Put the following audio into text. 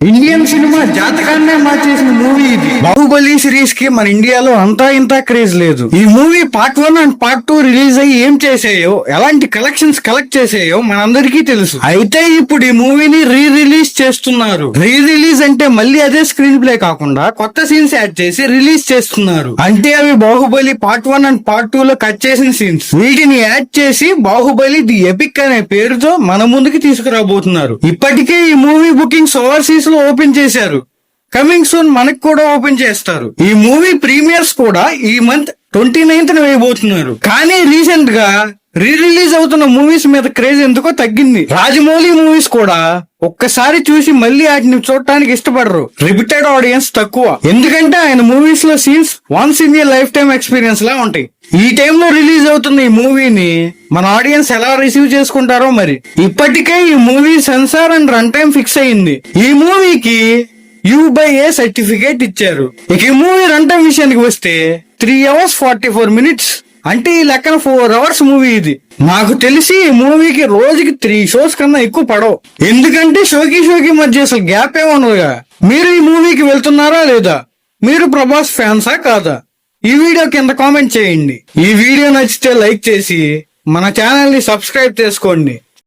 Indian cinema జాతకాన్నే మార్చేసిన movie ఇది. Baahubali series కి మన ఇండియాలో అంతా ఇంత క్రేజ్ లేదు. ఈ movie part 1 and part 2 release అయ్యి ఏం చేసాయో, ఎలాంటి కలెక్షన్స్ కలెక్ట్ చేసాయో మనందరికీ తెలుసు. అయితే ఇప్పుడు ఈ మూవీని రిలీజ్ చేస్తున్నారు. రిలీజ్ అంటే మళ్ళీ అదే స్క్రీన్ ప్లే కాకుండా కొత్త సీన్స్ యాడ్ చేసి రిలీజ్ చేస్తున్నారు. అంటే అవి బాహుబలి పార్ట్ 1 అండ్ పార్ట్ 2 లో కట్ చేసిన సీన్స్. వీటిని యాడ్ చేసి బాహుబలి ది ఎపిక్ అనే పేరుతో మన ముందుకి తీసుకురాబోతున్నారు. ఇప్పటికే ఈ మూవీ బుకింగ్స్ ఓవర్సీస్ లో ఓపెన్ చేశారు. కమింగ్ సూన్ మనకు కూడా ఓపెన్ చేస్తారు. ఈ మూవీ ప్రీమియర్స్ కూడా ఈ మంత్ 29th వేయబోతున్నారు. కానీ రీసెంట్ గా రిలీజ్ అవుతున్న మూవీస్ మీద క్రేజ్ ఎందుకో తగ్గింది. రాజమౌళి మూవీస్ కూడా ఒక్కసారి చూసి మళ్ళీ వాటిని చూడటానికి ఇష్టపడరు. రిపీటెడ్ ఆడియన్స్ తక్కువ. ఎందుకంటే ఆయన మూవీస్ లో scenes once in a lifetime experience లా ఉంటాయి. ఈ టైంలో రిలీజ్ అవుతున్న ఈ మూవీని మన ఆడియన్స్ ఎలా రిసీవ్ చేసుకుంటారో మరి. ఇప్పటికే ఈ movie censor and run time fix అయింది. ఈ మూవీకి U/A సర్టిఫికేట్ ఇచ్చారు. ఇక ఈ మూవీ రన్ టైం విషయానికి వస్తే 3 hours 44 minutes. అంటే ఈ లెక్కన 4 hours మూవీ ఇది. నాకు తెలిసి ఈ మూవీకి రోజుకి 3 shows కన్నా ఎక్కువ పడవు. ఎందుకంటే షోకి మధ్య అసలు గ్యాప్ ఏమన్నదిగా. మీరు ఈ మూవీకి వెళ్తున్నారా లేదా? మీరు ప్రభాస్ ఫ్యాన్సా కాదా? ఈ వీడియో కింద కామెంట్ చేయండి. ఈ వీడియో నచ్చితే లైక్ చేసి మన ఛానల్ ని సబ్స్క్రైబ్ చేసుకోండి.